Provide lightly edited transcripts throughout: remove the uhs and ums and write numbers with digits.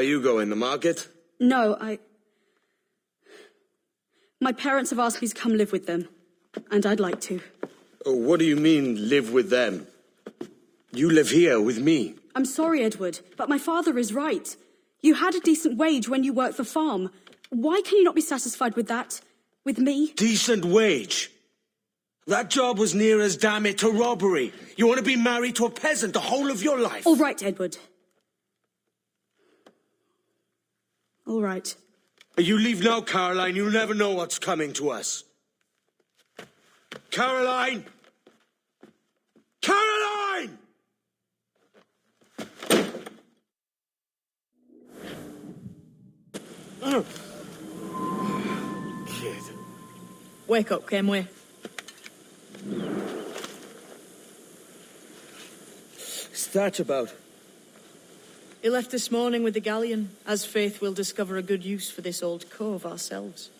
are you going, the market? No, My parents have asked me to come live with them, and I'd like to. Oh, what do you mean, live with them? You live here with me. I'm sorry, Edward, but my father is right. You had a decent wage when you worked the farm. Why can you not be satisfied with that? With me? Decent wage? That job was near as, damn it, to robbery. You want to be married to a peasant the whole of your life? All right, Edward. All right. You leave now, Caroline. You'll never know what's coming to us. Caroline! Caroline! Kid. Wake up, Kenway. What's that about? He left this morning with the galleon. As faith, we'll discover a good use for this old cove ourselves.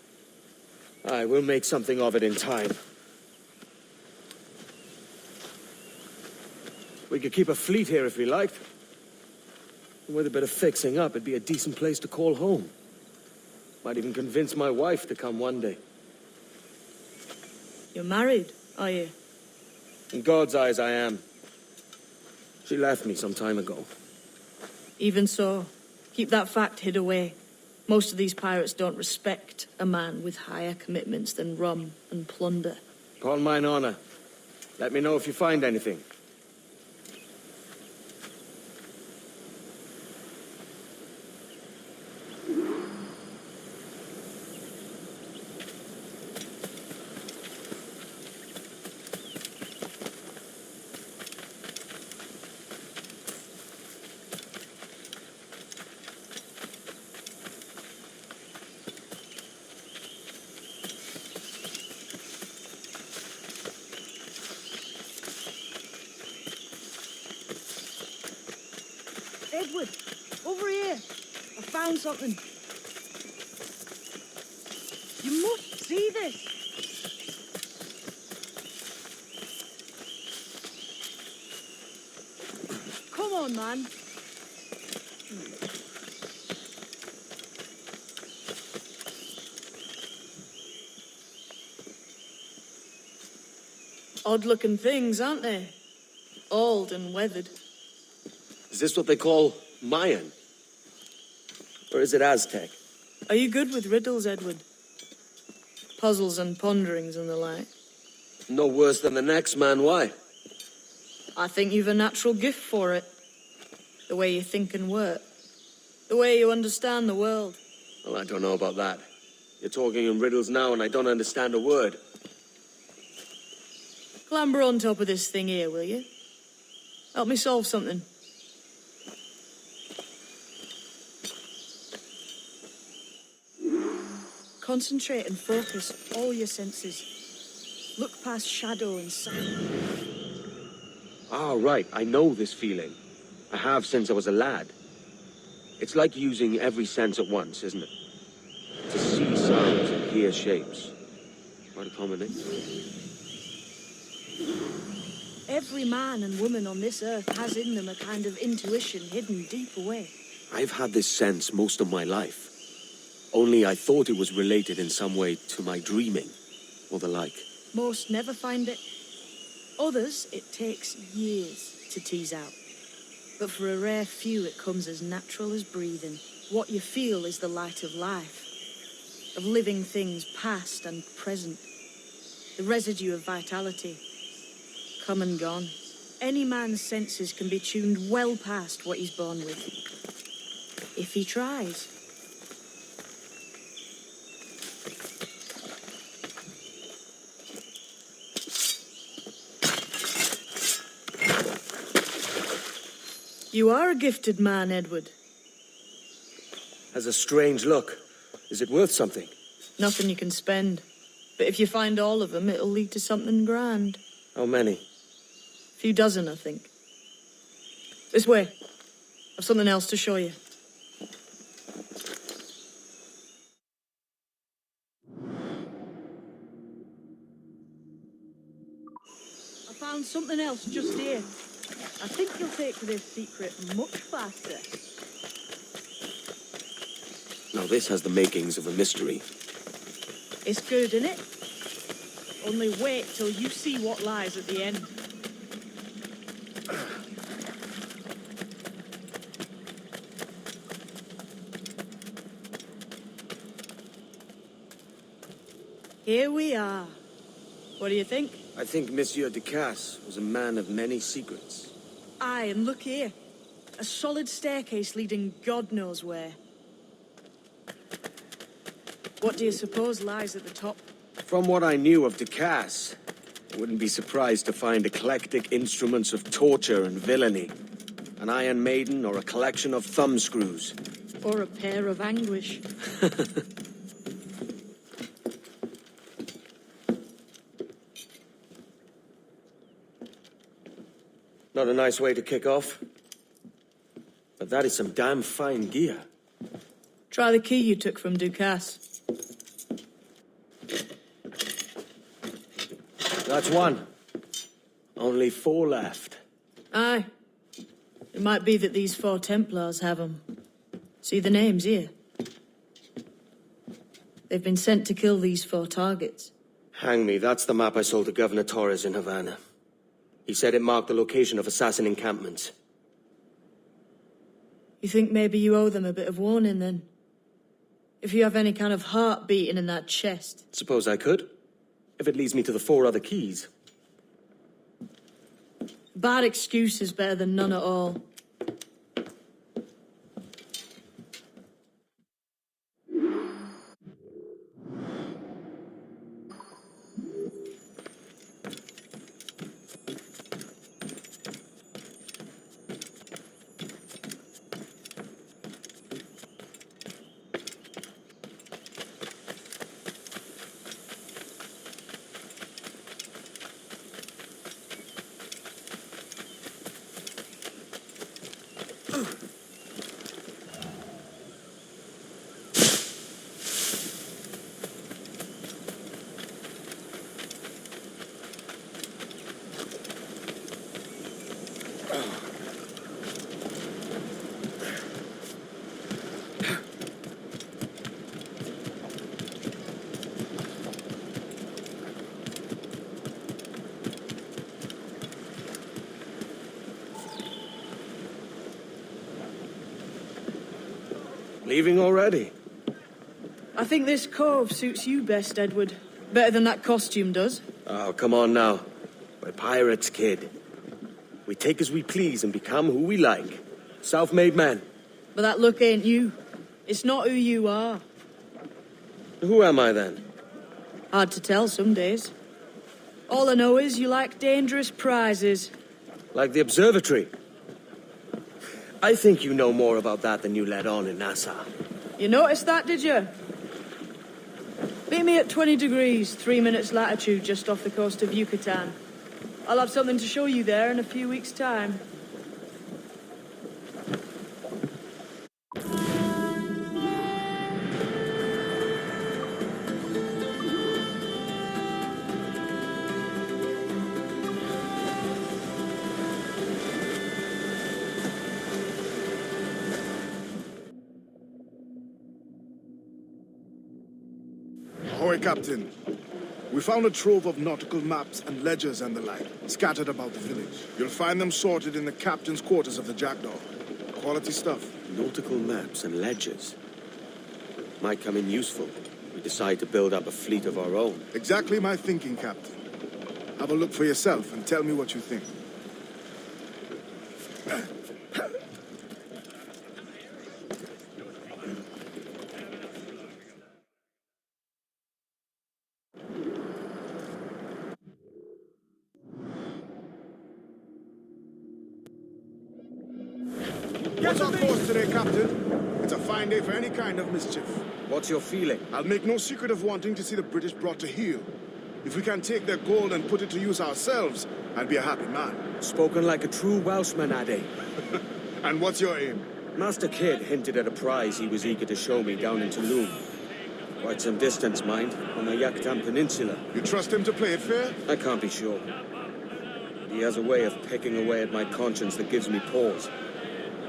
Aye, we'll make something of it in time. We could keep a fleet here if we liked. With a bit of fixing up, it'd be a decent place to call home. Might even convince my wife to come one day. You're married, are you? In God's eyes, I am. She left me some time ago. Even so, keep that fact hid away. Most of these pirates don't respect a man with higher commitments than rum and plunder. Upon mine honor. Let me know if you find anything. Edward, over here. I found something. You must see this. Come on, man. Odd-looking things, aren't they? Old and weathered. Is this what they call Mayan? Or is it Aztec? Are you good with riddles, Edward? Puzzles and ponderings and the like? No worse than the next man, why? I think you've a natural gift for it. The way you think and work. The way you understand the world. Well, I don't know about that. You're talking in riddles now and I don't understand a word. Clamber on top of this thing here, will you? Help me solve something. Concentrate and focus all your senses. Look past shadow and sound. Ah, right. I know this feeling. I have since I was a lad. It's like using every sense at once, isn't it? To see sounds and hear shapes. Quite a combination. Every man and woman on this earth has in them a kind of intuition hidden deep away. I've had this sense most of my life. Only I thought it was related in some way to my dreaming, or the like. Most never find it. Others, it takes years to tease out. But for a rare few, it comes as natural as breathing. What you feel is the light of life, of living things past and present. The residue of vitality, come and gone. Any man's senses can be tuned well past what he's born with. If he tries. You are a gifted man, Edward. Has a strange look. Is it worth something? Nothing you can spend. But if you find all of them, it'll lead to something grand. How many? A few dozen, I think. This way. I've something else to show you. I found something else just here. I think you'll take to this secret much faster. Now this has the makings of a mystery. It's good, innit? Only wait till you see what lies at the end. Here we are. What do you think? I think Monsieur de Casse was a man of many secrets. Aye, and look here. A solid staircase leading God knows where. What do you suppose lies at the top? From what I knew of de Casse, I wouldn't be surprised to find eclectic instruments of torture and villainy. An Iron Maiden or a collection of thumbscrews. Or a pair of anguish. Not a nice way to kick off. But that is some damn fine gear. Try the key you took from Ducasse. That's one. Only 4 left. Aye. It might be that these 4 templars have them. See the names here? They've been sent to kill these 4 targets. Hang me, that's the map I sold to Governor Torres in Havana. He said it marked the location of assassin encampments. You think maybe you owe them a bit of warning, then? If you have any kind of heart beating in that chest. Suppose I could, if it leads me to the 4 other keys. Bad excuse is better than none at all. Leaving already? I think this cove suits you best, Edward. Better than that costume does. Oh, come on now. We're pirates, kid. We take as we please and become who we like. Self-made men. But that look ain't you. It's not who you are. Who am I then? Hard to tell some days. All I know is you like dangerous prizes. Like the observatory. I think you know more about that than you let on in Nassau. You noticed that, did you? Meet me at 20 degrees, 3 minutes latitude just off the coast of Yucatan. I'll have something to show you there in a few weeks' time. Ahoy, Captain. We found a trove of nautical maps and ledgers and the like, scattered about the village. You'll find them sorted in the captain's quarters of the Jackdaw. Quality stuff. Nautical maps and ledgers. Might come in useful. We decide to build up a fleet of our own. Exactly my thinking, Captain. Have a look for yourself and tell me what you think. What's our course today, Captain? It's a fine day for any kind of mischief. What's your feeling? I'll make no secret of wanting to see the British brought to heel. If we can take their gold and put it to use ourselves, I'd be a happy man. Spoken like a true Welshman, Addy. And what's your aim? Master Kidd hinted at a prize he was eager to show me down in Tulum. Quite some distance, mind, on the Yucatan Peninsula. You trust him to play it fair? I can't be sure. He has a way of picking away at my conscience that gives me pause.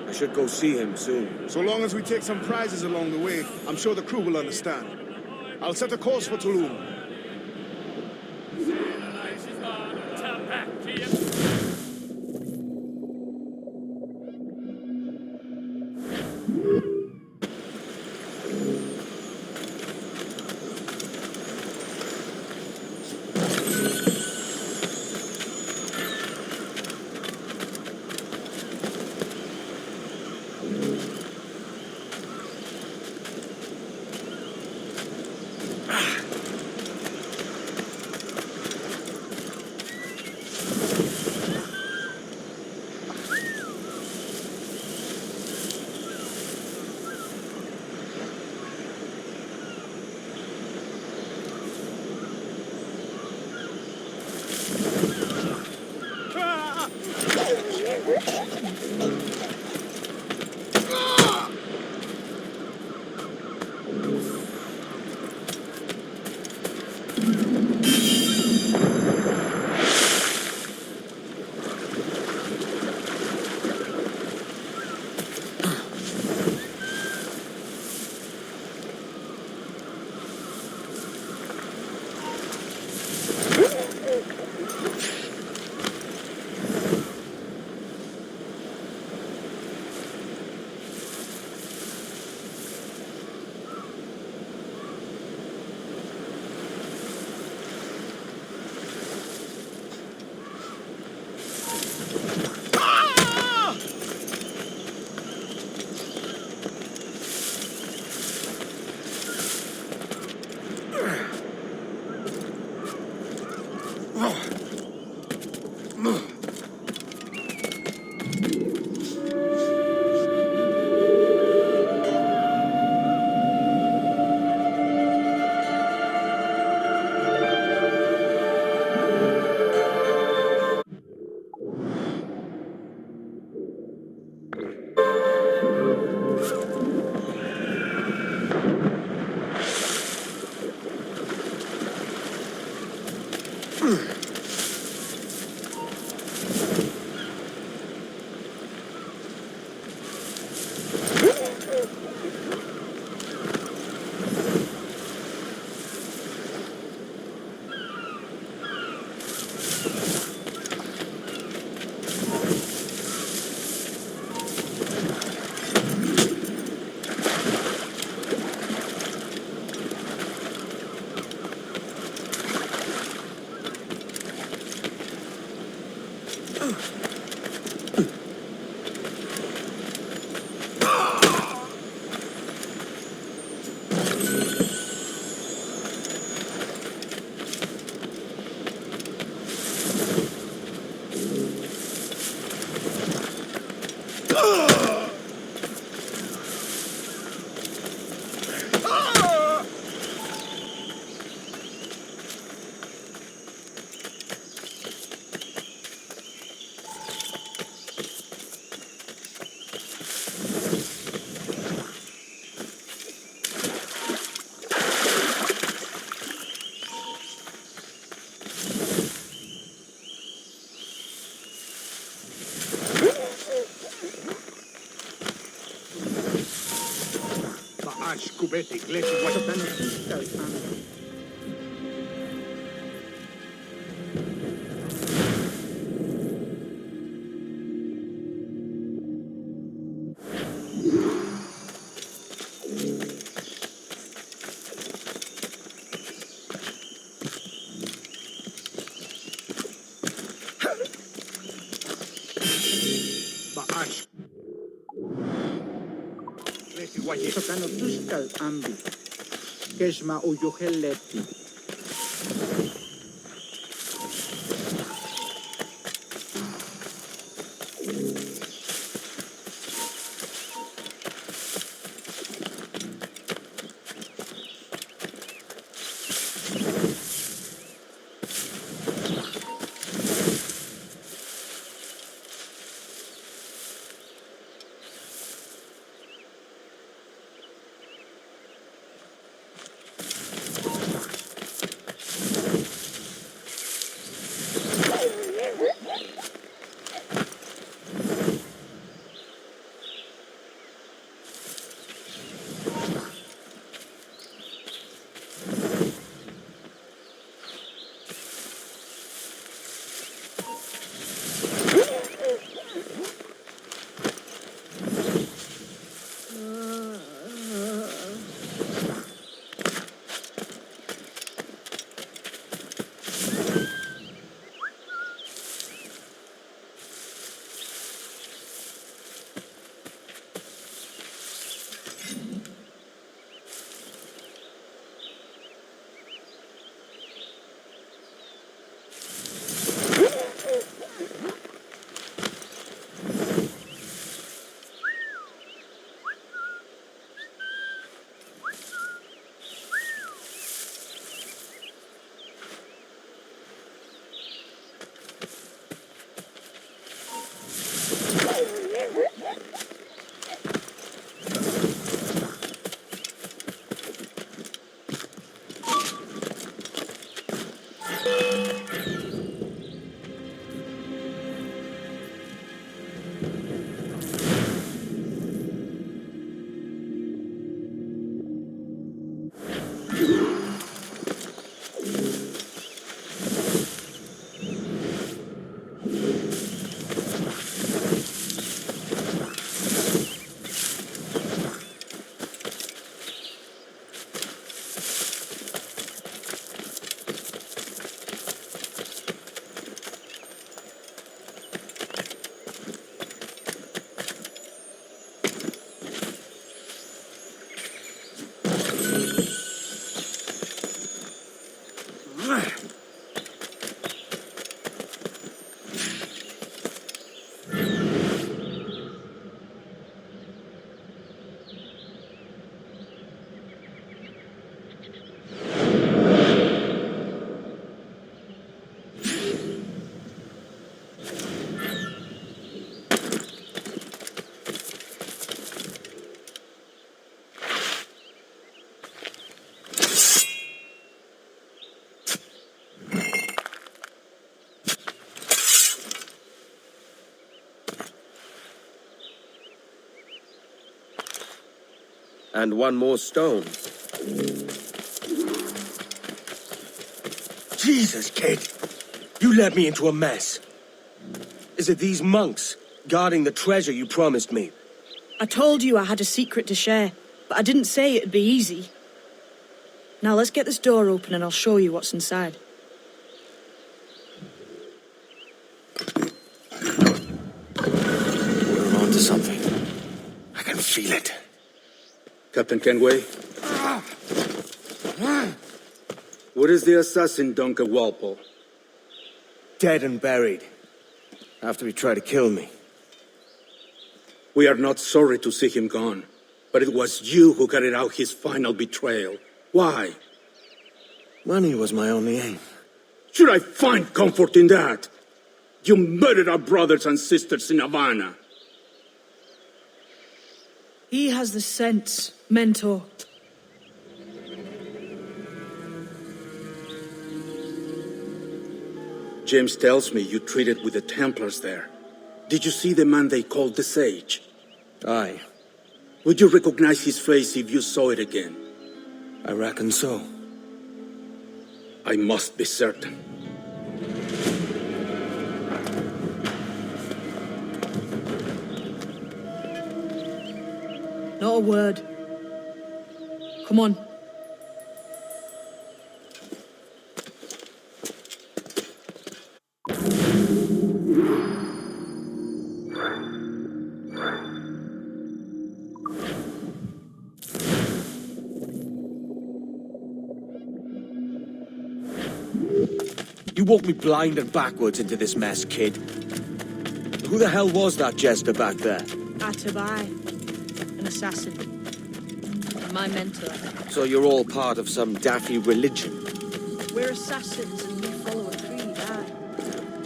I should go see him soon. So long as we take some prizes along the way, I'm sure the crew will understand. I'll set a course for Tulum. Sokano tuskal ambi. Kesma uyoheleti. And one more stone. Jesus, kid! You led me into a mess. Is it these monks guarding the treasure you promised me? I told you I had a secret to share, but I didn't say it'd be easy. Now let's get this door open and I'll show you what's inside. We're on to something. I can feel it. Captain Kenway? Where is the assassin, Duncan Walpole? Dead and buried. After he tried to kill me. We are not sorry to see him gone, but it was you who carried out his final betrayal. Why? Money was my only aim. Should I find comfort in that? You murdered our brothers and sisters in Havana. He has the sense, Mentor. James tells me you traded with the Templars there. Did you see the man they called the Sage? Aye, Would you recognize his face if you saw it again? I reckon so. I must be certain. Not a word. Come on. You walked me blind and backwards into this mess, kid. Who the hell was that jester back there? Atabai, an assassin. And my mentor. So you're all part of some daffy religion? We're assassins and we follow a creed, aye.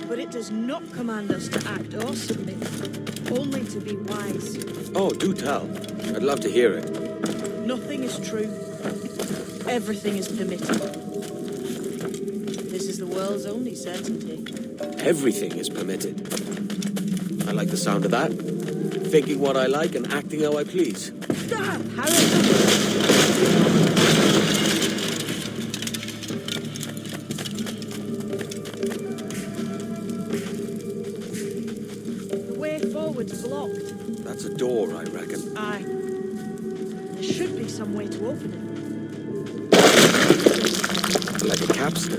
But it does not command us to act or submit, only to be wise. Oh, do tell. I'd love to hear it. Nothing is true. Everything is permitted. This is the world's only certainty. Everything is permitted. I like the sound of that. Thinking what I like and acting how I please. Stop, Harry! The way forward's blocked. That's a door, I reckon. Aye. There should be some way to open it. Like a capstan.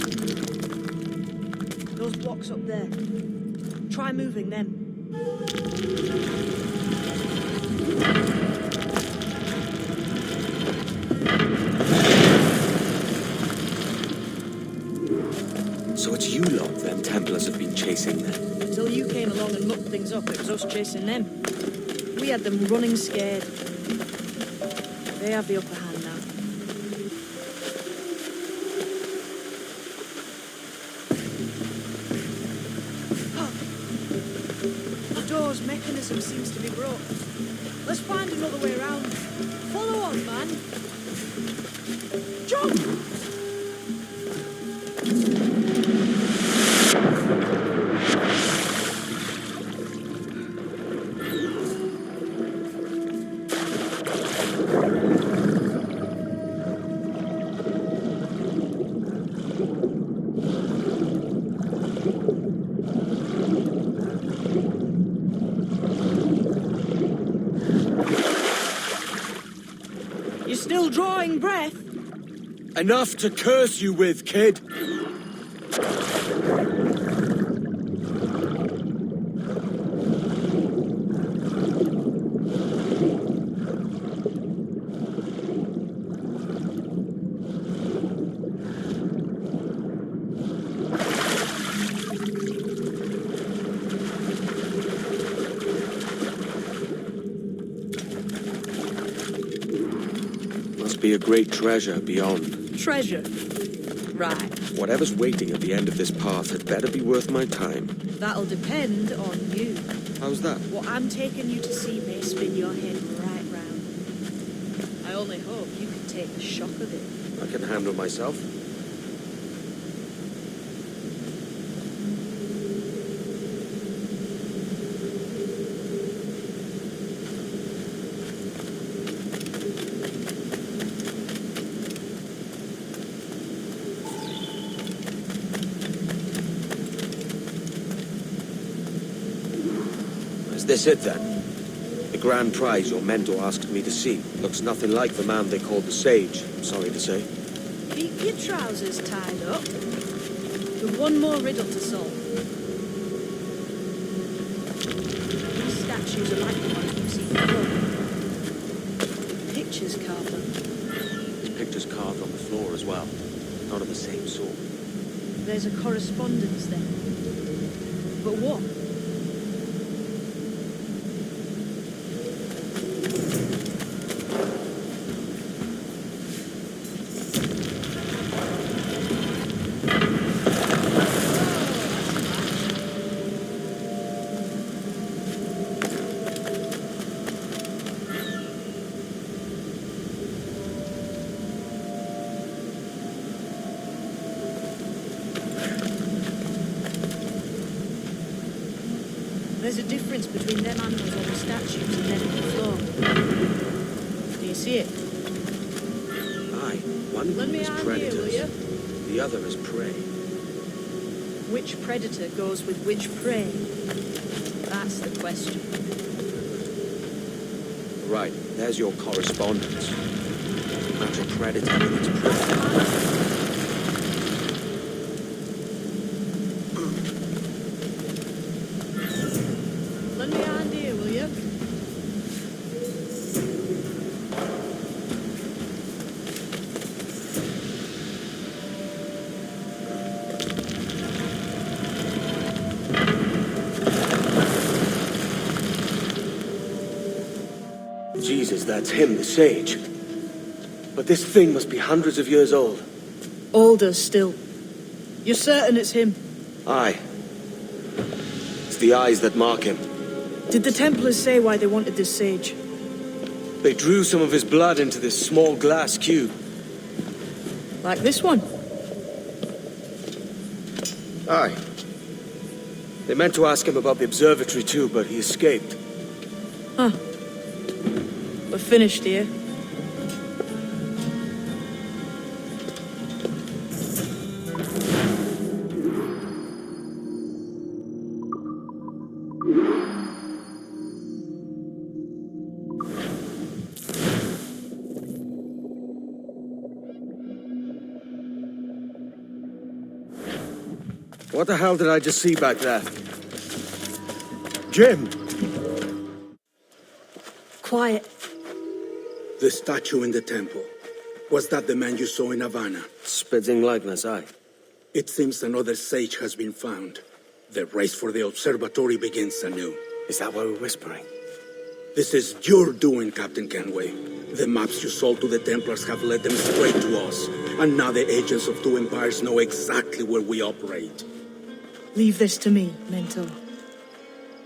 Those blocks up there. Try moving them. So it's you lot them Templars have been chasing then? Until you came along and mucked things up, it was us chasing them. We had them running scared. They have the upper hand now. The door's mechanism seems to be broke. Let's find another way around. Follow on, man. Jump! You're still drawing breath? Enough to curse you with, kid! Must be a great treasure beyond. Treasure. Right. Whatever's waiting at the end of this path had better be worth my time. That'll depend on you. How's that? What I'm taking you to see may spin your head right round. I only hope you can take the shock of it. I can handle myself. this it then? The grand prize your mentor asked me to see. Looks nothing like the man they called the Sage, I'm sorry to say. Keep your trousers tied up. With one more riddle to solve. These statues are like the ones you've seen before. Pictures carved on them. There's pictures carved on the floor as well. Not of the same sort. There's a correspondence then. But what? There's a difference between them animals on the statues and them on the floor. Do you see it? Aye, one Lend me a is hand here, will predators. you? The other is prey. Which predator goes with which prey? That's the question. Right, there's your correspondence. Match a predator with its prey. Lend me a hand here, will you? Jesus, that's him, the Sage. But this thing must be hundreds of years old. Older still. You're certain it's him? Aye. It's the eyes that mark him. Did the Templars say why they wanted this sage? They drew some of his blood into this small glass cube. Like this one? Aye. They meant to ask him about the observatory too, but he escaped. Huh. We're finished here. What the hell did I just see back there? Jim! Quiet. The statue in the temple. Was that the man you saw in Havana? Spitting likeness, aye. It seems another sage has been found. The race for the observatory begins anew. Is that why we're whispering? This is your doing, Captain Kenway. The maps you sold to the Templars have led them straight to us. And now the agents of two empires know exactly where we operate. Leave this to me, Mentor.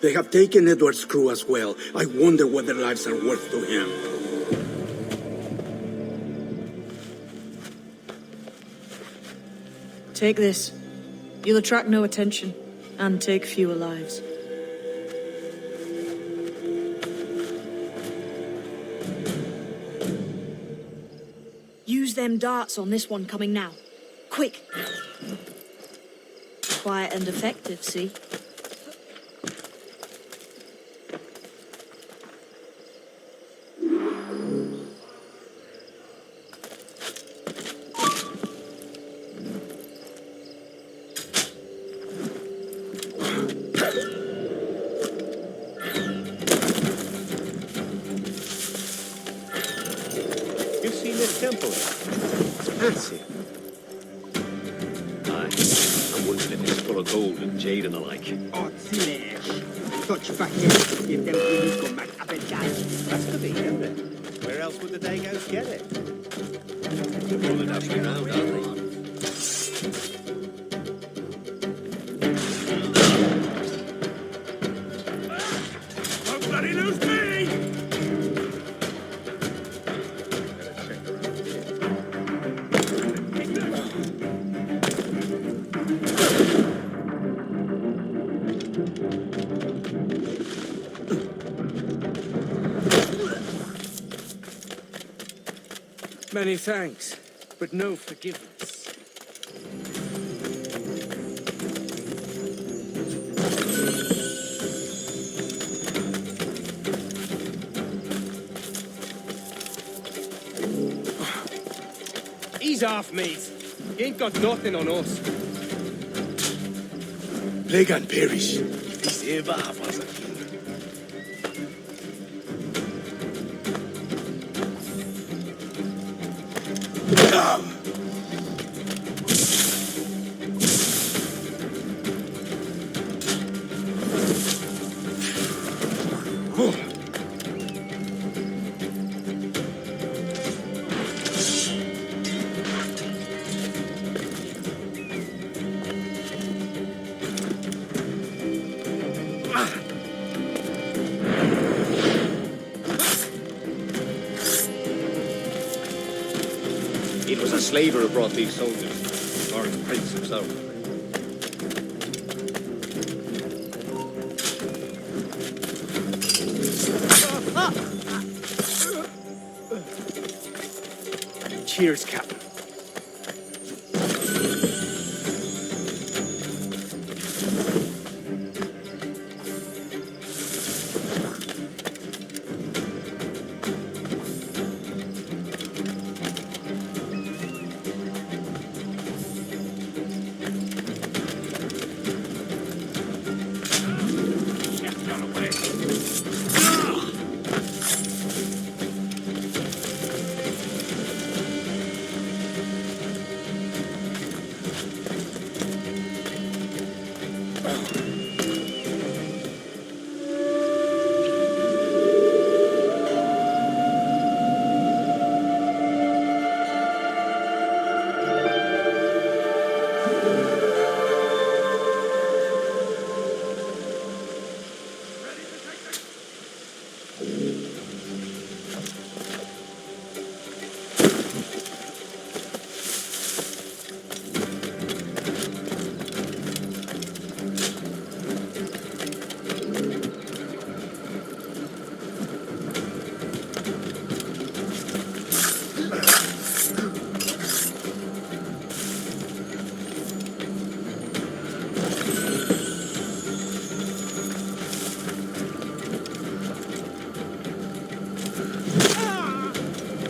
They have taken Edward's crew as well. I wonder what their lives are worth to him. Take this. You'll attract no attention, and take fewer lives. Use them darts on this one coming now. Quick! Quiet and effective, see? You've seen this temple? It's massive. Aye. I'm wondering if it's full of gold and jade and the like. Oh, slash. Touch back in. Give them really come back up and down. That's the thing, isn't it? Where else would the Dagos get it? They're more than halfway round, aren't they? Don't bloody lose me! Many thanks, but no forgiveness. Ease off, mate. You ain't got nothing on us. Plague and perish. It was a slaver who brought these soldiers, or the prince himself. Cheers, Captain.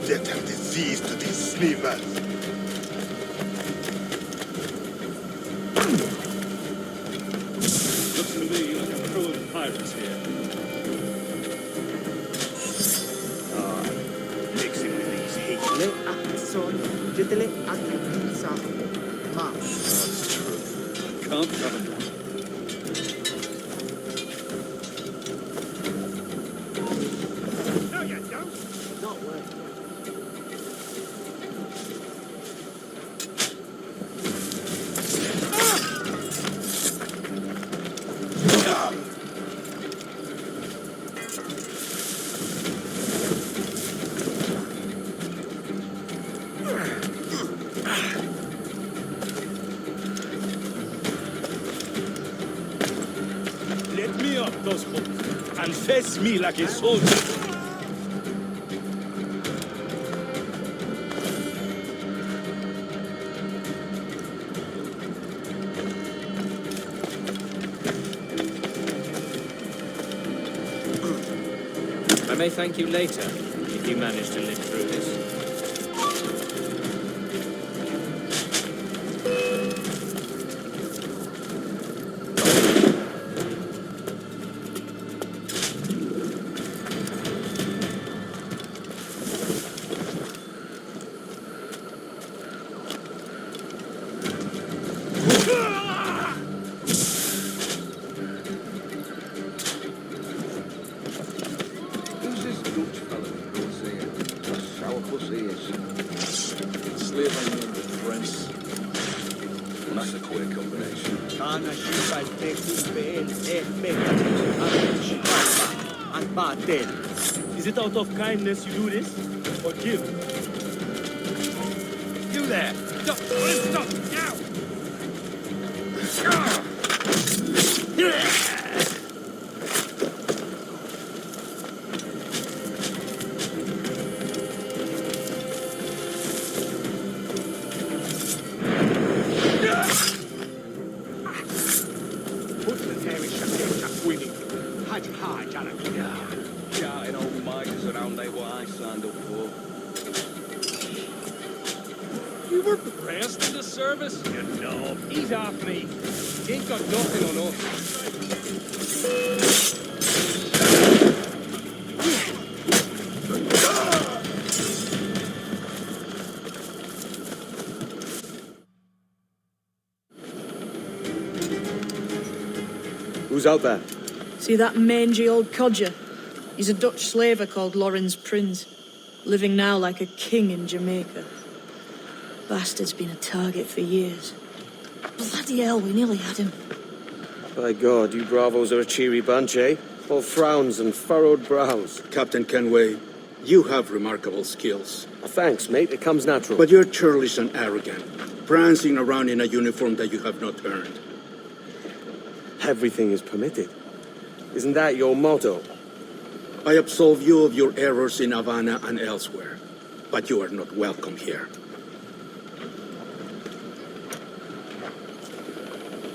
Let them disease to these slavers. Looks to me like a crew of pirates here. Mixing with these heat. Le Atson, Jetele Atisa, Ma. Can't cover that. No, you don't. Not worth Let me up those hooks and face me like a soldier. I may thank you later, if you manage to live through this. Who's this Dutch fellow who goes there? A sourpuss he is. Slavering in with French. Well, that's a queer combination. Kana Shiva Beku and Batel. Is it out of kindness you do this? Or guilt? You there! Stop! Stop! Now! Shouting old miters around ain't what I signed up for. You were Rest in the service? You know, he's off me. He ain't got nothing on us. Who's out there? See that mangy old codger? He's a Dutch slaver called Lawrence Prins, living now like a king in Jamaica. Bastard's been a target for years. Bloody hell, we nearly had him. By God, you bravos are a cheery bunch, eh? All frowns and furrowed brows. Captain Kenway, you have remarkable skills. Thanks, mate. It comes natural. But you're churlish and arrogant, prancing around in a uniform that you have not earned. Everything is permitted. Isn't that your motto? I absolve you of your errors in Havana and elsewhere, but you are not welcome here.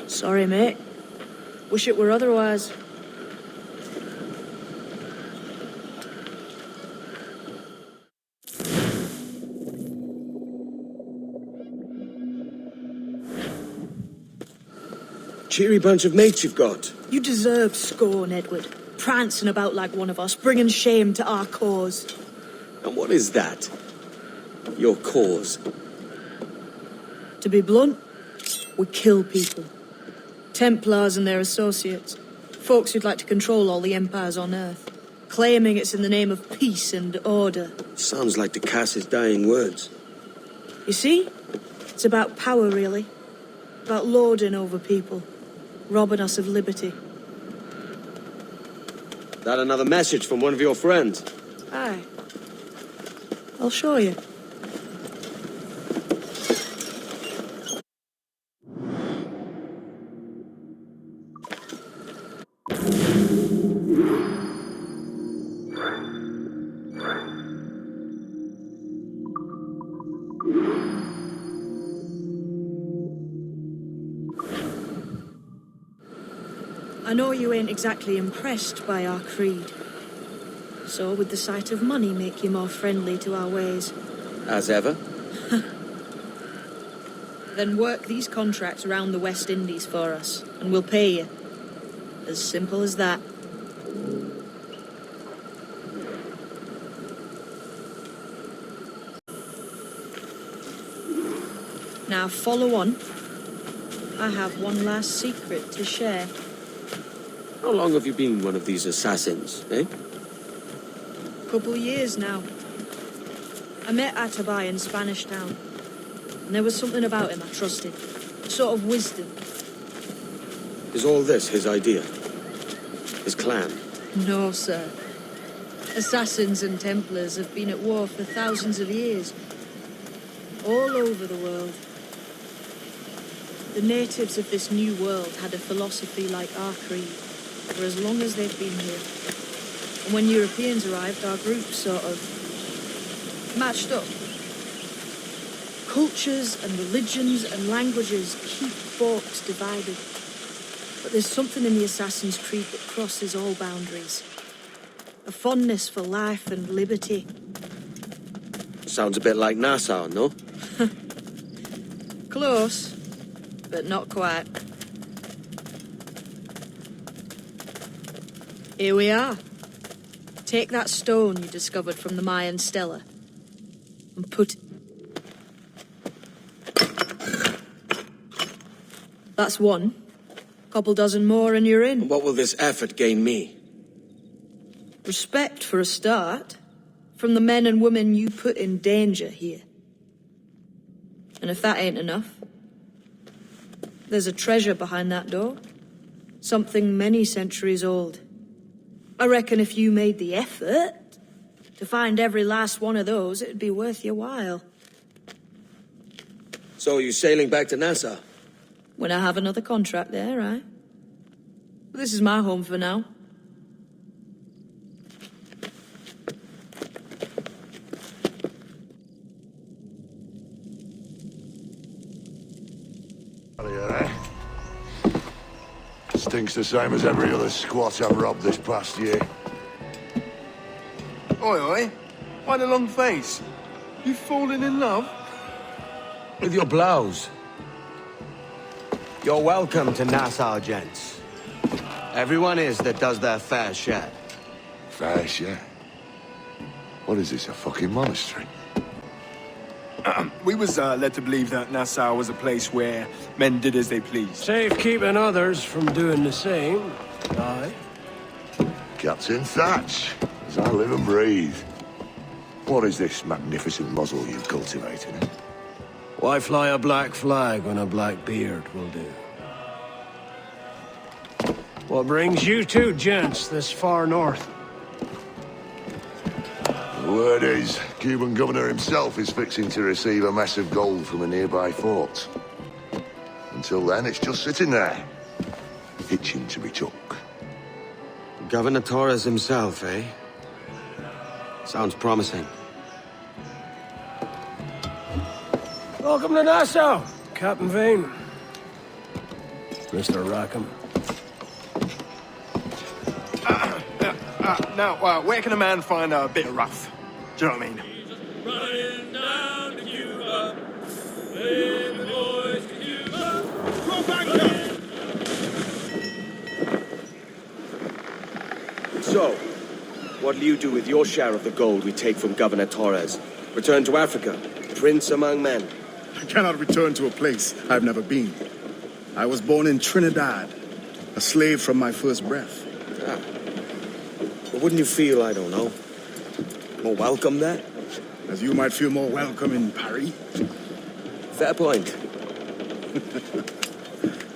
Sorry, mate. Wish it were otherwise. Cheery bunch of mates you've got. You deserve scorn, Edward. Prancing about like one of us, bringing shame to our cause. And what is that? Your cause? To be blunt, we kill people. Templars and their associates. Folks who'd like to control all the empires on Earth. Claiming it's in the name of peace and order. Sounds like to Cass's his dying words. You see? It's about power, really. About lording over people. Robbing us of liberty. That another message from one of your friends? Aye. I'll show you. I know you ain't exactly impressed by our creed. So would the sight of money make you more friendly to our ways? As ever? Then work these contracts around the West Indies for us, and we'll pay you. As simple as that. Now follow on. I have one last secret to share. How long have you been one of these assassins, eh? Couple years now. I met Atabai in Spanish Town, and there was something about him I trusted. A sort of wisdom. Is all this his idea? His clan? No, sir. Assassins and templars have been at war for thousands of years. All over the world. The natives of this new world had a philosophy like our creed, for as long as they've been here. And when Europeans arrived, our group sort of matched up. Cultures and religions and languages keep folks divided. But there's something in the Assassin's Creed that crosses all boundaries. A fondness for life and liberty. Sounds a bit like Nassau, no? Close, but not quite. Here we are. Take that stone you discovered from the Mayan stela and put it... That's one. Couple dozen more and you're in. What will this effort gain me? Respect for a start. From the men and women you put in danger here. And if that ain't enough, there's a treasure behind that door. Something many centuries old. I reckon if you made the effort to find every last one of those, it'd be worth your while. So you sailing back to Nassau? When I have another contract there, right? This is my home for now. Stinks the same as every other squat I've robbed this past year. Oi, oi. Why the long face? You falling in love? with your blouse. You're welcome to Nassau, gents. Everyone is that does their fair share. Fair share. What is this, a fucking monastery? We was led to believe that Nassau was a place where men did as they pleased. Safe keeping others from doing the same. Aye. Captain Thatch, as I live and breathe. What is this magnificent muzzle you've cultivated? Why fly a black flag when a black beard will do? What brings you two gents this far north? The word is, Cuban governor himself is fixing to receive a mess of gold from a nearby fort. Until then, it's just sitting there, itching to be took. Governor Torres himself, eh? Sounds promising. Welcome to Nassau, Captain Vane. Mr. Rackham. Now, where can a man find a bit of rough? Do you know what I mean? Running down to Cuba, baby boys to Cuba. So, what'll you do with your share of the gold we take from Governor Torres? Return to Africa, prince among men? I cannot return to a place I've never been. I was born in Trinidad, a slave from my first breath. Ah. But wouldn't you feel, I don't know, more welcome there? As you might feel more welcome in Paris. Fair point.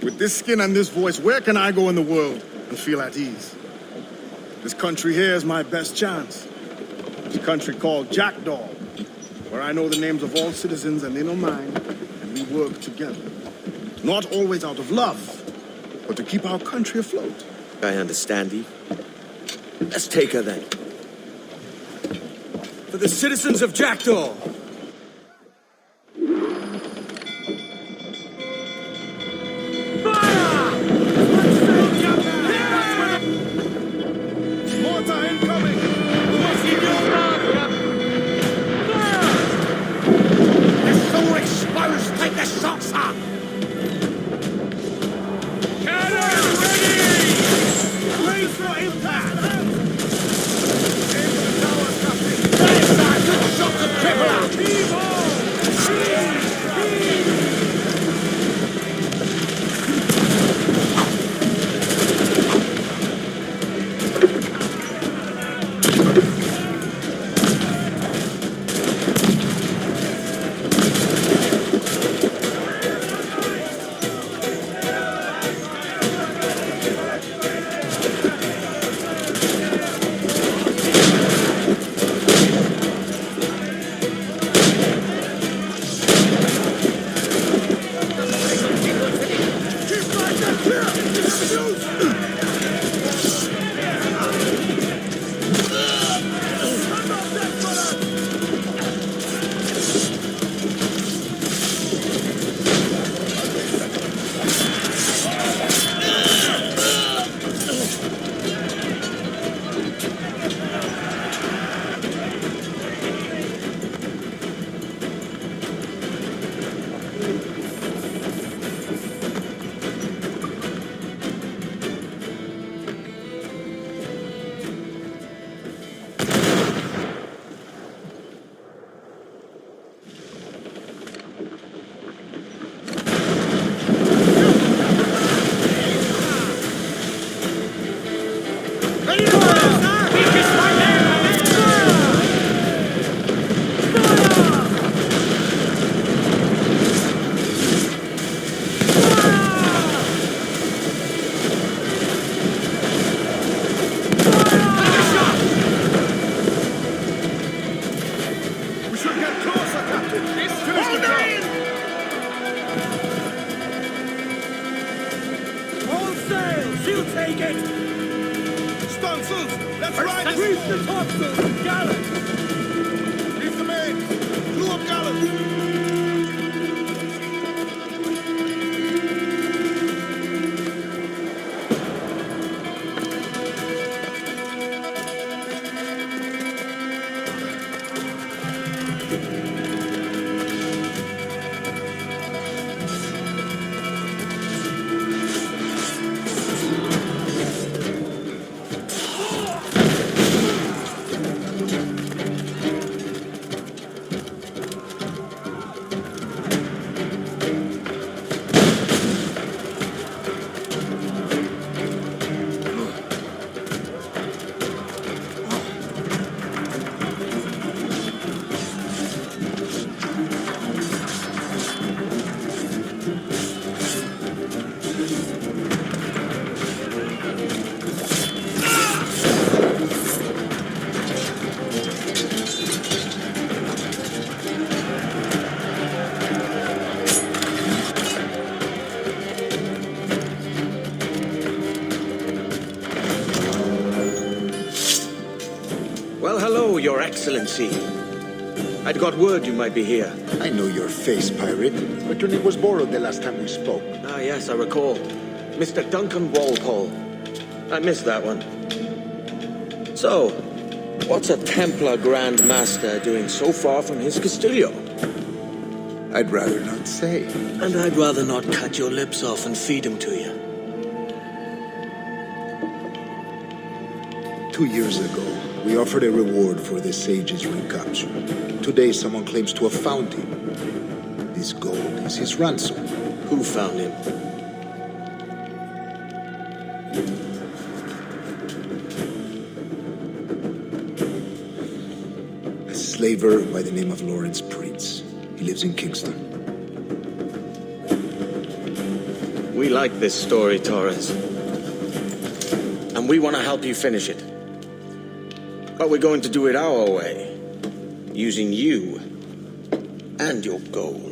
With this skin and this voice, where can I go in the world and feel at ease? This country here is my best chance. This country called Jackdaw, where I know the names of all citizens and they know mine, and we work together. Not always out of love, but to keep our country afloat. I understand you. Let's take her then. For the citizens of Jackdaw! Mortar incoming! They're so exposed, take the shots up! Cannon ready! Raise for impact! Good shot to cripple her! Stunsails! Let's ride this! Grease the topsails, gallant! Leave the main! Blew up gallows! Your Excellency. I'd got word you might be here. I know your face, pirate, but your name was borrowed the last time we spoke. Ah, yes, I recall. Mr. Duncan Walpole. I missed that one. So, what's a Templar Grand Master doing so far from his Castillo? I'd rather not say. And I'd rather not cut your lips off and feed him to you. 2 years ago, we offered a reward for the sage's recapture. Today, someone claims to have found him. This gold is his ransom. Who found him? A slaver by the name of Lawrence Prince. He lives in Kingston. We like this story, Torres. And we want to help you finish it. But we're going to do it our way. Using you and your gold.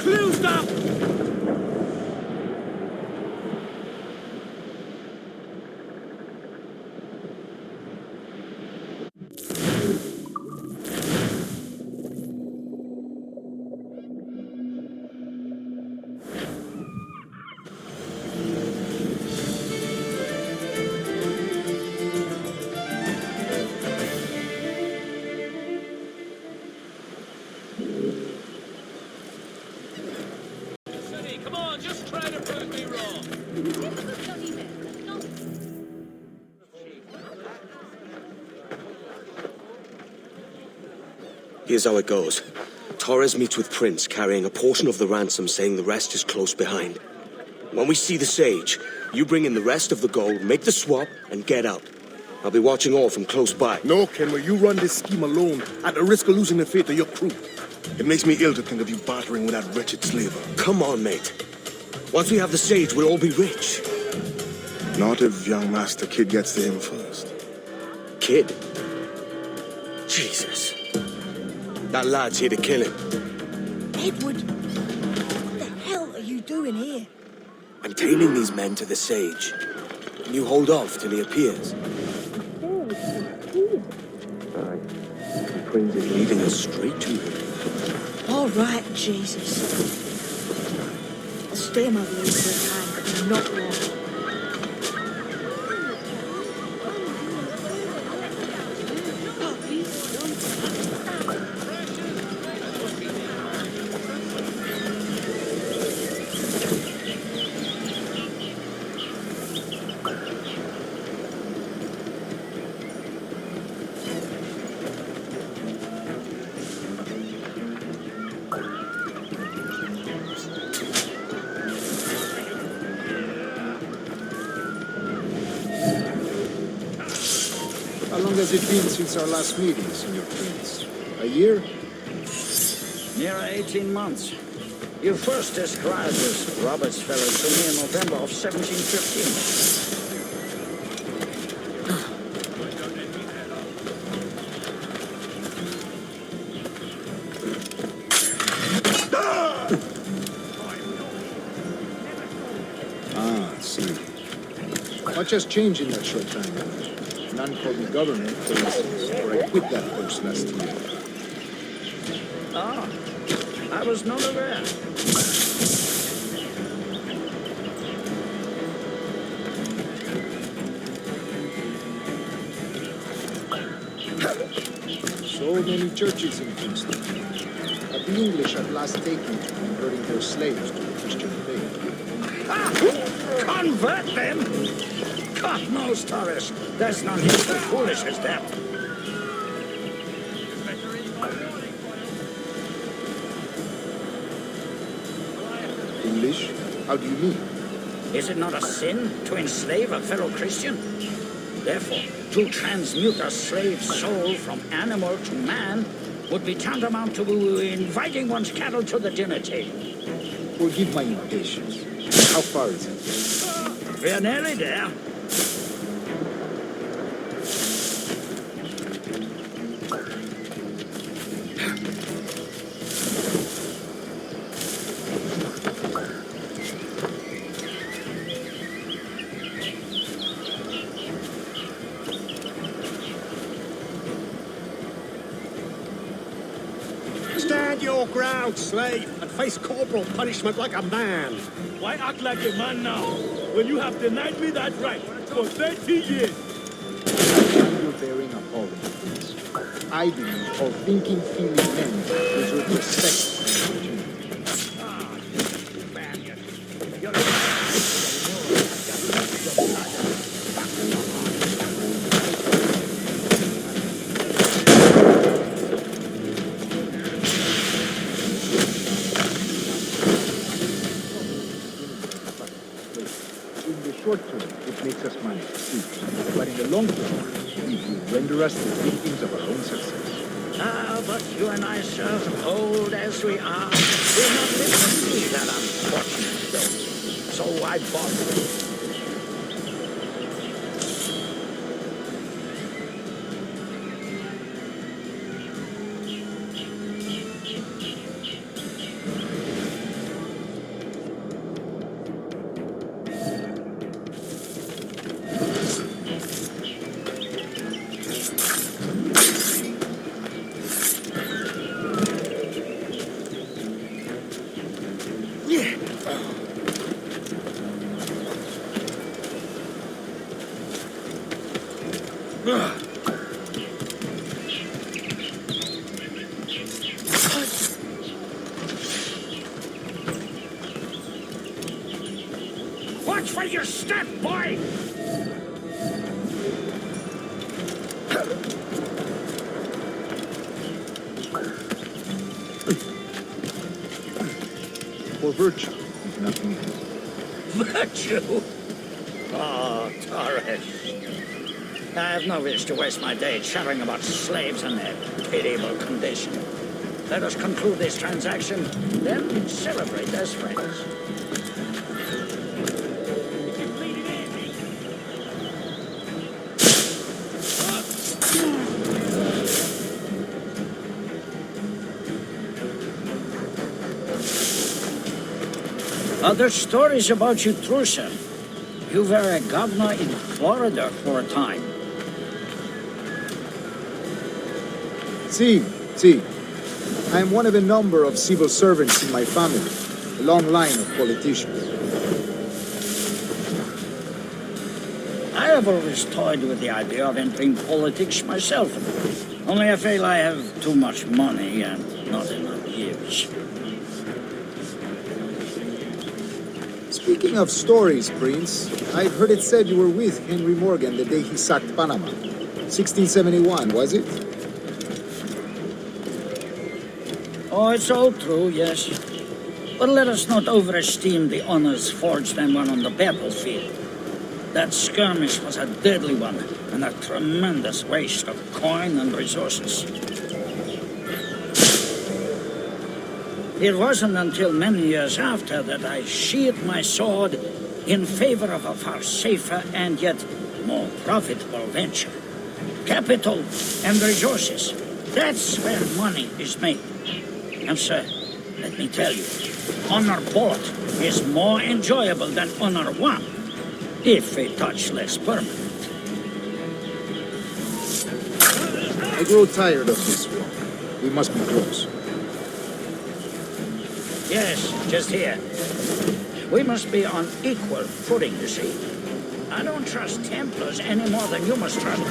Closed up! Come on, just try to prove me wrong. Here's how it goes. Torres meets with Prince, carrying a portion of the ransom, saying the rest is close behind. When we see the sage, you bring in the rest of the gold, make the swap, and get out. I'll be watching all from close by. No, Kenway, you run this scheme alone, at the risk of losing the faith of your crew. It makes me ill to think of you bartering with that wretched slaver. Come on, mate. Once we have the sage, we'll all be rich. Not if young Master Kid gets to him first. Kid? Jesus. That lad's here to kill him. Edward, what the hell are you doing here? I'm tailing these men to the sage. Can you hold off till he appears? Aye. The prince is leading us straight to him. All right, Jesus. I'll stay my way for a time, but not long. How long has it been since our last meeting, Senor Prince? A year? Near 18 months. You first described this Roberts fellow to me in November of 1715. Ah, see. Much has changed in that short time. None called me governor, for instance, or I quit that post last year. Ah, I was not aware. So many churches in Kingston. Have the English at last taken to converting their slaves to the Christian faith? Convert them? God knows, Torres. That's not nearly as foolish as that. English? How do you mean? Is it not a sin to enslave a fellow Christian? Therefore, to transmute a slave's soul from animal to man would be tantamount to inviting one's cattle to the dinner table. Forgive my impatience. How far is it? We are nearly there. Stand your ground, slave, and face corporal punishment like a man. Why act like a man now, when you have denied me that right for 30 years? You're bearing appalling things. I believe all thinking, feeling men deserve respect and opportunity. In the short term, it makes us manage peace. But in the long term, it will render us the victims of our own success. Ah, but you and I, sir, old as we are, will not live to see that unfortunate day. So I bought Watch for your step, boy! For virtue, if nothing else. Virtue? Oh, Torres. I have no wish to waste my day chattering about slaves and their pitiable condition. Let us conclude this transaction, then celebrate as friends. Other stories about you, true, sir. You were a governor in Florida for a time. See. I am one of a number of civil servants in my family, a long line of politicians. I have always toyed with the idea of entering politics myself. Only I feel I have too much money and not enough years. Speaking of stories, Prince, I've heard it said you were with Henry Morgan the day he sacked Panama. 1671, was it? Oh, it's all true, yes. But let us not overesteem the honors forged and won on the battlefield. That skirmish was a deadly one, and a tremendous waste of coin and resources. It wasn't until many years after that I sheathed my sword in favor of a far safer and yet more profitable venture. Capital and resources. That's where money is made. And sir, let me tell you, honor bought is more enjoyable than honor won, if a touch less permanent. I grow tired of this war. We must be close. Yes, just here. We must be on equal footing, you see. I don't trust Templars any more than you must trust.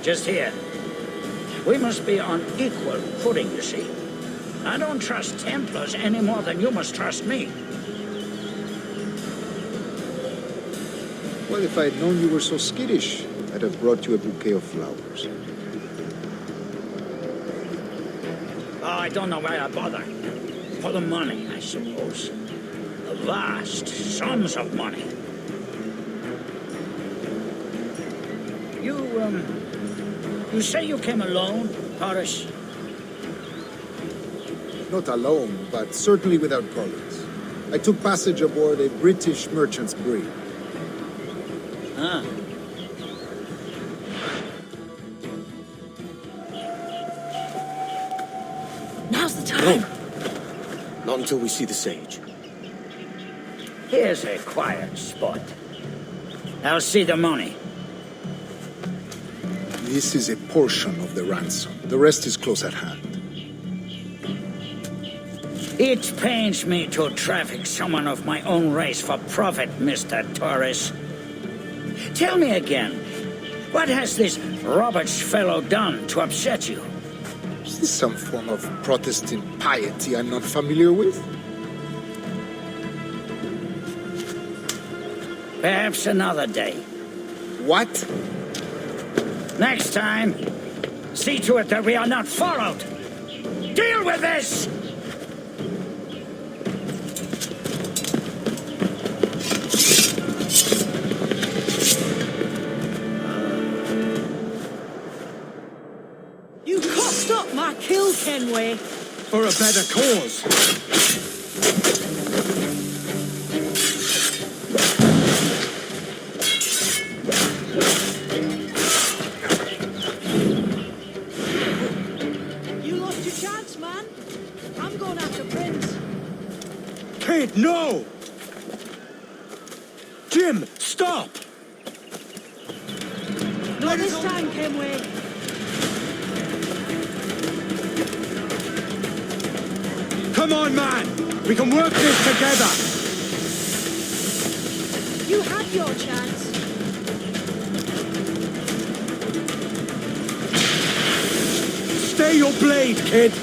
Just here. We must be on equal footing, you see. I don't trust Templars any more than you must trust me. Well, if I'd known you were so skittish, I'd have brought you a bouquet of flowers. Oh, I don't know why I bother. For the money, I suppose. The vast sums of money. You say you came alone, Horace? Not alone, but certainly without colleagues. I took passage aboard a British merchant's brig. Ah. Now's the time. No. Not until we see the sage. Here's a quiet spot. I'll see the money. This is a portion of the ransom. The rest is close at hand. It pains me to traffic someone of my own race for profit, Mr. Torres. Tell me again, what has this Roberts fellow done to upset you? Is this some form of Protestant piety I'm not familiar with? Perhaps another day. What? Next time, see to it that we are not followed. Deal with this! You cocked up my kill, Kenway. For a better cause. You lost your chance, man. I'm going after Prince. Kid, no! Jim, stop! Not this time, Kenway. Come on, man! We can work this together! You had your chance. Stay your blade, kid!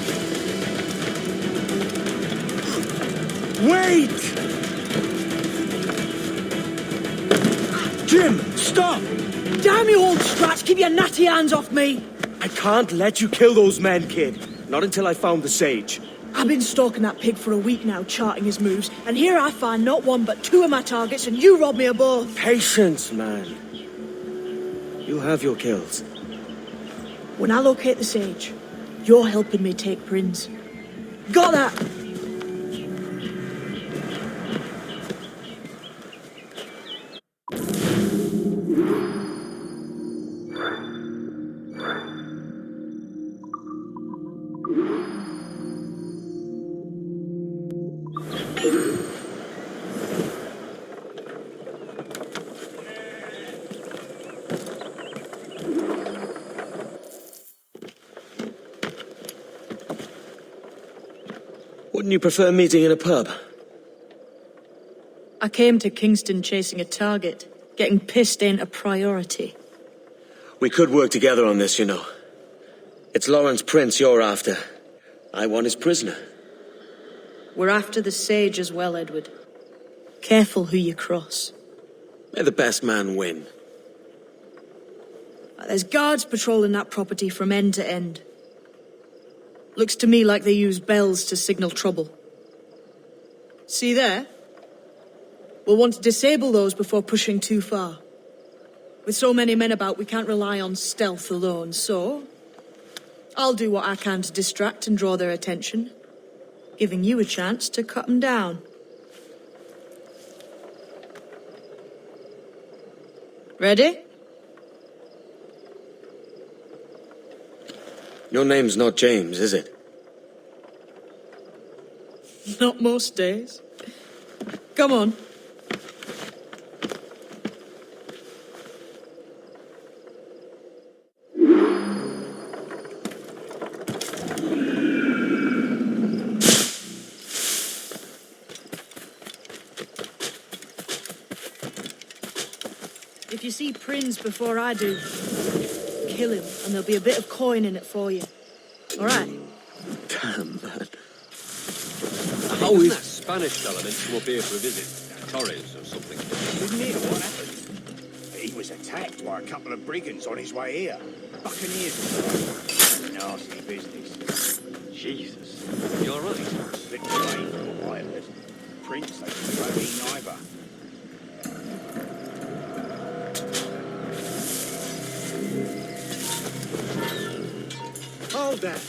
Wait! Jim, stop! Damn you, old scratch! Keep your natty hands off me! I can't let you kill those men, kid. Not until I found the sage. I've been stalking that pig for a week now, charting his moves, and here I find not one but two of my targets, and you rob me of both. Patience, man. You'll have your kills. When I locate the sage, you're helping me take Prince. Got that? Wouldn't you prefer meeting in a pub? I came to Kingston chasing a target. Getting pissed ain't a priority. We could work together on this, you know. It's Lawrence Prince you're after. I want his prisoner. We're after the sage as well, Edward. Careful who you cross. May the best man win. There's guards patrolling that property from end to end. Looks to me like they use bells to signal trouble. See there? We'll want to disable those before pushing too far. With so many men about, we can't rely on stealth alone, so I'll do what I can to distract and draw their attention, giving you a chance to cut them down. Ready? Your name's not James, is it? Not most days. Come on. If you see Prince before I do, kill him, and there'll be a bit of coin in it for you. All right? Damn, man. How is that Spanish fella meant to come up here for a visit? Torres or something? Didn't hear what happened. He was attacked by a couple of brigands on his way here. Buccaneers. Nasty business. Jesus. You all right? Bit brave for a pilot. Prince, they can be neither. Hold that.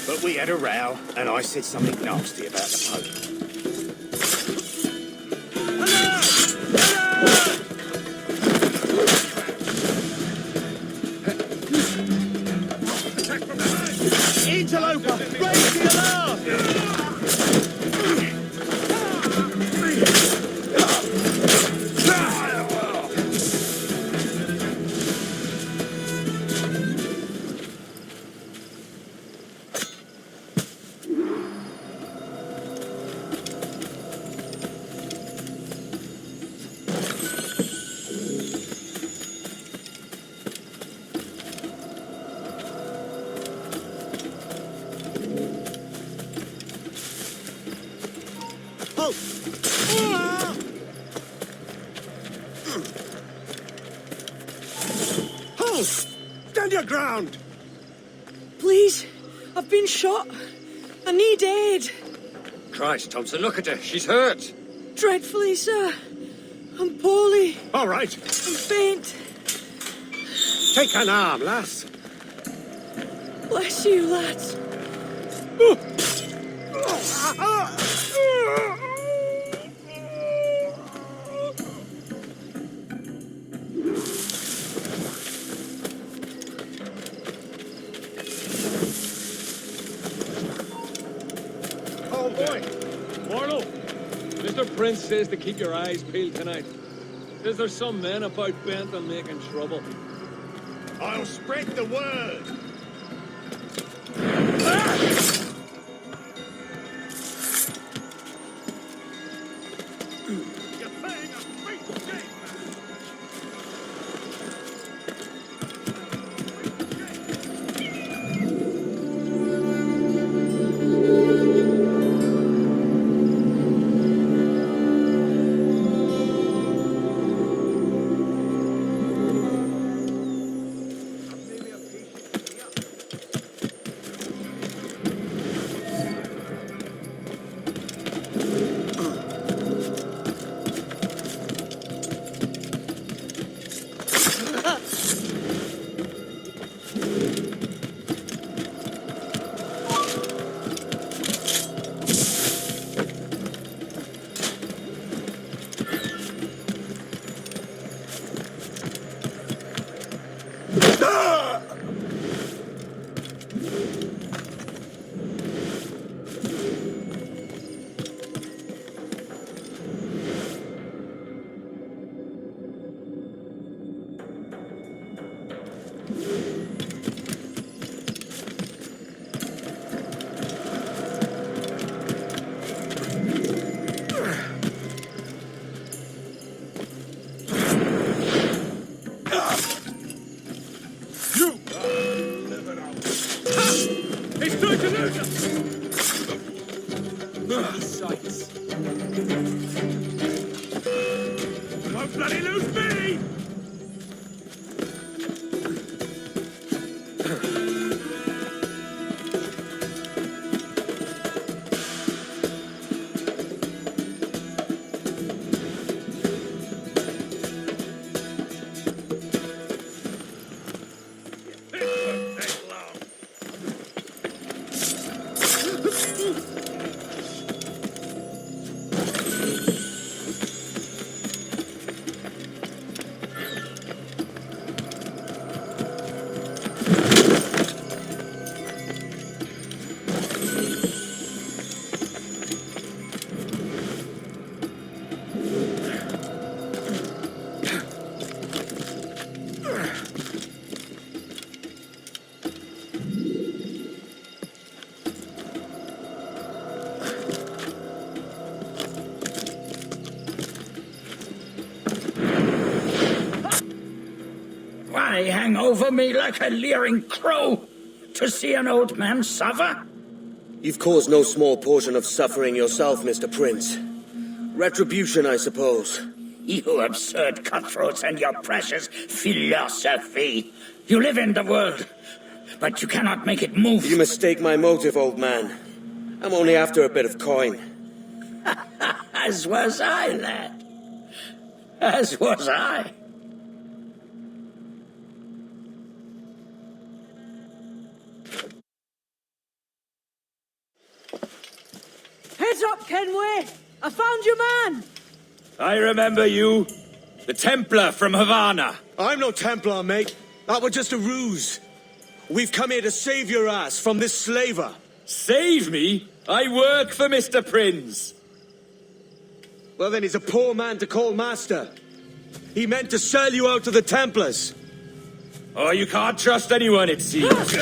But we had a row, and I said something nasty about the Pope. Interloper! Raise the alarm! Stand your ground! Please, I've been shot. I need aid. Christ, Thompson, look at her. She's hurt. Dreadfully, sir. I'm poorly. All right. I'm faint. Take an arm, lass. Bless you, lads. Oh, boy. Mortal, Mr. Prince says to keep your eyes peeled tonight. Says there's some men about bent on making trouble. I'll spread the word. losing these sights. Don't bloody lose me! Why hang over me like a leering crow to see an old man suffer? You've caused no small portion of suffering yourself, Mr. Prince. Retribution, I suppose. You absurd cutthroats and your precious philosophy. You live in the world, but you cannot make it move. You mistake my motive, old man. I'm only after a bit of coin. As was I, lad. As was I. Heads up, Kenway! I found your man! I remember you. The Templar from Havana. I'm no Templar, mate. That was just a ruse. We've come here to save your ass from this slaver. Save me? I work for Mr. Prince. Well, then he's a poor man to call master. He meant to sell you out to the Templars. Oh, you can't trust anyone, it seems.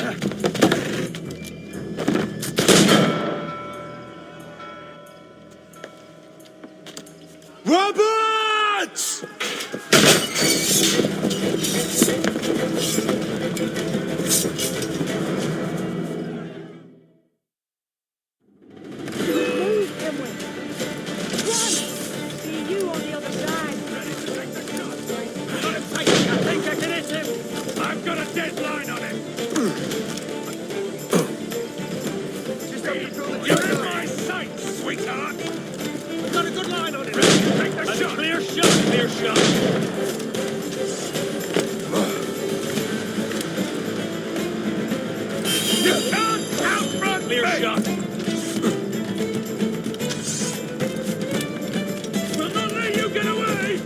Roberts! Move, Kenway! Run! See you on the other side! I think I can hit him! I've got a deadline on him! You're in my sight, sweetheart! We've got a good line on him! Take the shot! Clear shot, clear shot. You can't outrun Clear me! shot. We'll not let you get away!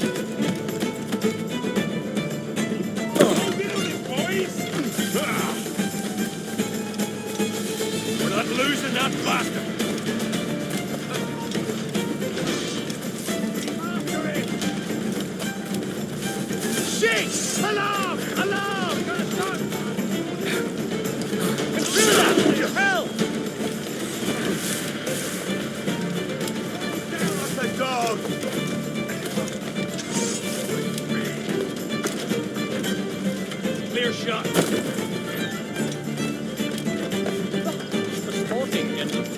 Get on it, boys! We're not losing that bastard. Shit! Alarm! Alarm! Got a shot! Hell! Down like a dog! Clear shot. The sporting gentleman.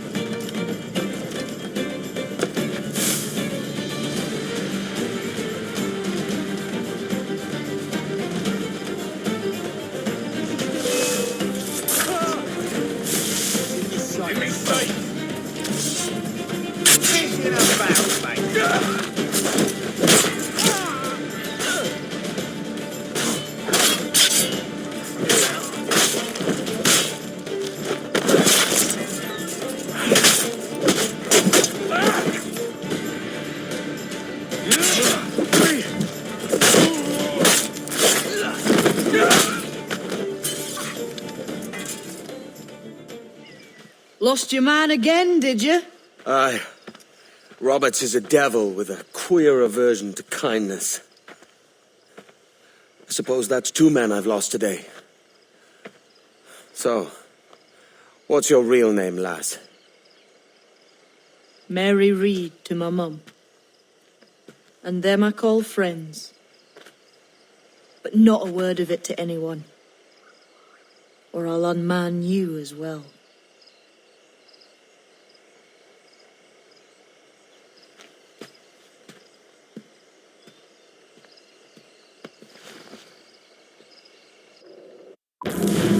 Give me sight! Easy enough bounce, mate. Lost your man again, did you? Aye. Roberts is a devil with a queer aversion to kindness. I suppose that's two men I've lost today. So, what's your real name, lass? Mary Reed to my mum. And them I call friends. But not a word of it to anyone. Or I'll unman you as well. you.